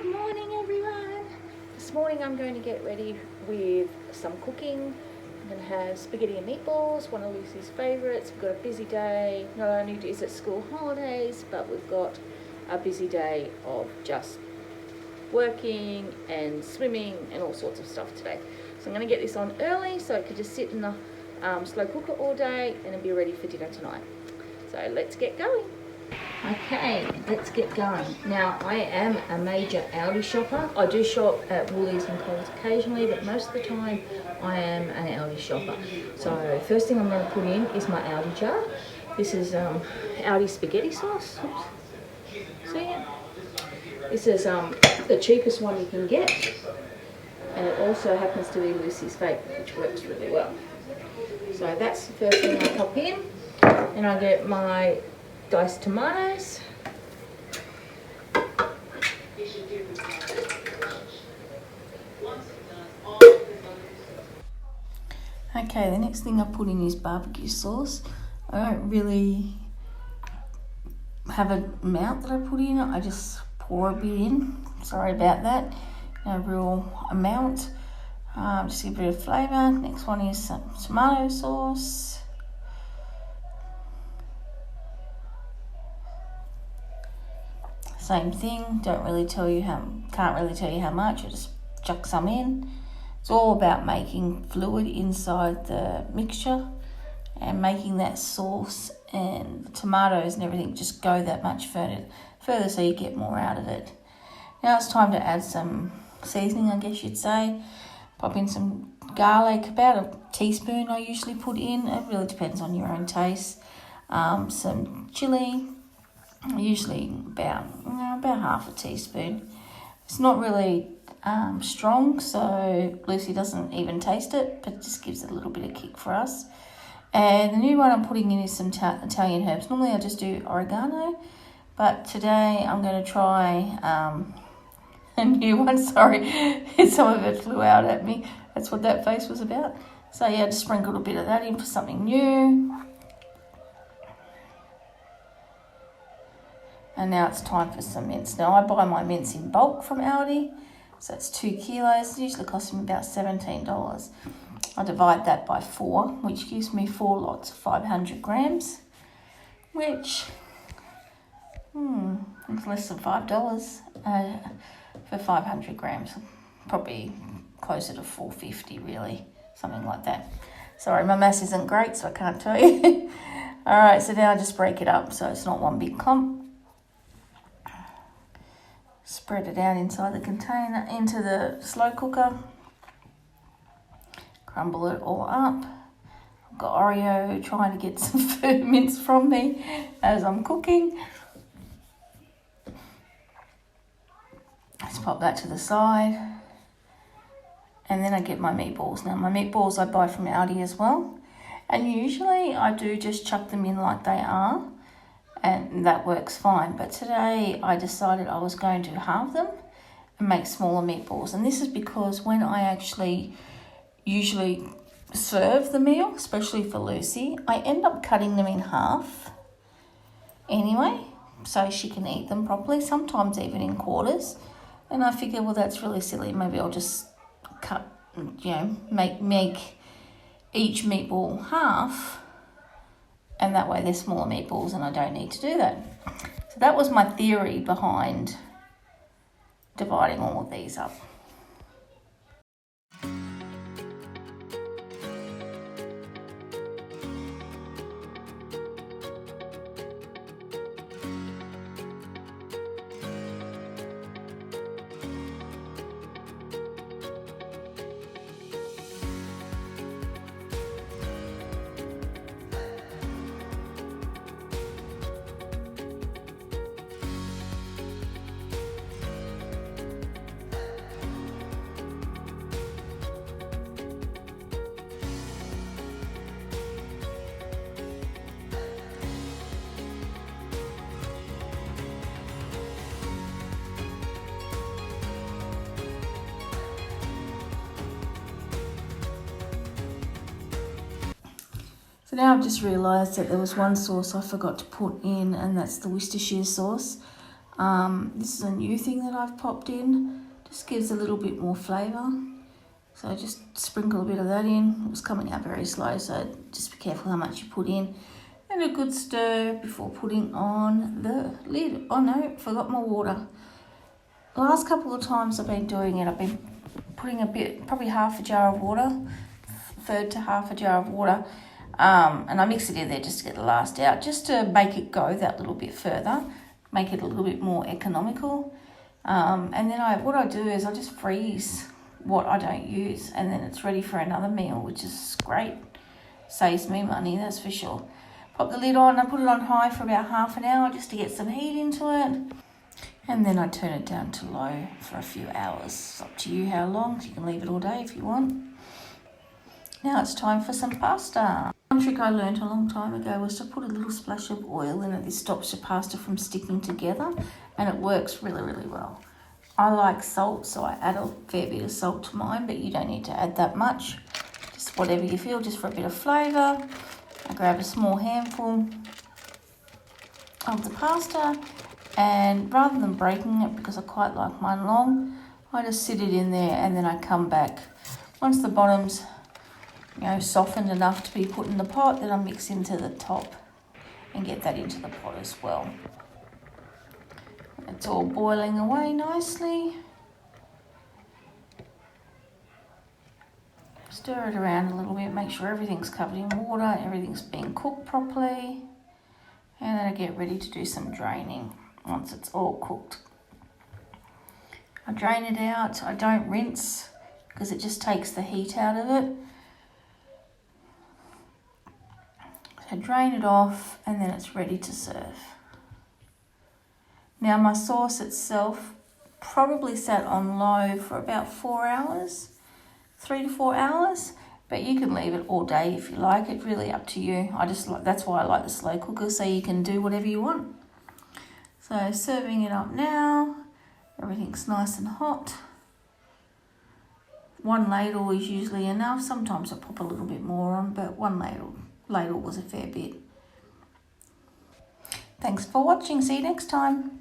Good morning everyone. This morning I'm going to get ready with some cooking. I'm going to have spaghetti and meatballs, one of Lucy's favourites. We've got a busy day. Not only is it school holidays, but we've got a busy day of just working and swimming and all sorts of stuff today. So I'm going to get this on early so it could just sit in the slow cooker all day and then be ready for dinner tonight. So let's get going. Okay, let's get going. Now, I am a major Aldi shopper. I do shop at Woolies and Coles occasionally, but most of the time I am an Aldi shopper. So first thing I'm going to put in is my Aldi jar. This is Aldi spaghetti sauce. Oops. See it? This is the cheapest one you can get, and it also happens to be Lucy's favourite, which works really well. So that's the first thing I pop in, and I get my diced tomatoes. Okay, the next thing I put in is barbecue sauce. I don't really have an amount that I put in. I just pour a bit in. Sorry about that. No real amount. Just give it a bit of flavour. Next one is some tomato sauce. Same thing, can't really tell you how much. I just chuck some in. It's all about making fluid inside the mixture and making that sauce and the tomatoes and everything just go that much further so you get more out of it. Now it's time to add some seasoning, I guess you'd say. Pop in some garlic, about a teaspoon I usually put in. It really depends on your own taste. Some chilli. Usually about half a teaspoon. It's not really strong, so Lucy doesn't even taste it, but it just gives it a little bit of kick for us. And the new one I'm putting in is some Italian herbs. Normally I just do oregano, but today I'm going to try a new one. Sorry, some of it flew out at me. That's what that face was about. So yeah, just sprinkled a bit of that in for something new. And now it's time for some mince. Now I buy my mince in bulk from Aldi, so it's 2 kilos. It usually costs me about $17. I divide that by 4, which gives me 4 lots of 500 grams, which is less than $5 for 500 grams. Probably closer to $4.50 really, something like that. Sorry, my maths isn't great, so I can't tell you. All right, so now I just break it up so it's not one big clump. Spread it out inside the container, into the slow cooker. Crumble it all up. I've got Oreo trying to get some food mince from me as I'm cooking. Let's pop that to the side. And then I get my meatballs. Now my meatballs I buy from Aldi as well. And usually I do just chuck them in like they are. And that works fine. But today I decided I was going to halve them and make smaller meatballs. And this is because when I actually usually serve the meal, especially for Lucy, I end up cutting them in half anyway, so she can eat them properly, sometimes even in quarters. And I figure, well, that's really silly. Maybe I'll just cut, make each meatball half, and that way they're smaller meatballs and I don't need to do that. So that was my theory behind dividing all of these up. So now I've just realised that there was one sauce I forgot to put in, and that's the Worcestershire sauce. This is a new thing that I've popped in. Just gives a little bit more flavour. So just sprinkle a bit of that in. It was coming out very slow, so just be careful how much you put in. And a good stir before putting on the lid. Oh no, forgot my water. The last couple of times I've been doing it, I've been putting a bit, probably half a jar of water, third to half a jar of water, and I mix it in there just to get the last out, just to make it go that little bit further, make it a little bit more economical. And then what I do is I just freeze what I don't use, and then it's ready for another meal, which is great. Saves me money, that's for sure. Pop the lid on, I put it on high for about half an hour just to get some heat into it. And then I turn it down to low for a few hours. It's up to you how long. You can leave it all day if you want. Now it's time for some pasta. One trick I learned a long time ago was to put a little splash of oil in it. This stops your pasta from sticking together, and it works really, really well. I like salt, so I add a fair bit of salt to mine, but you don't need to add that much. Just whatever you feel, just for a bit of flavour. I grab a small handful of the pasta, and rather than breaking it, because I quite like mine long, I just sit it in there, and then I come back. Once the bottom's softened enough to be put in the pot, then I mix into the top and get that into the pot as well. It's all boiling away nicely. Stir it around a little bit, make sure everything's covered in water, everything's being cooked properly, and then I get ready to do some draining once it's all cooked. I drain it out. I don't rinse because it just takes the heat out of it. So drain it off, and then it's ready to serve. Now my sauce itself probably sat on low for about 4 hours, 3 to 4 hours, but you can leave it all day if you like. It's really up to you. That's why I like the slow cooker, so you can do whatever you want. So serving it up now, everything's nice and hot. 1 ladle is usually enough. Sometimes I pop a little bit more on, but 1 ladle was a fair bit. Thanks for watching. See you next time.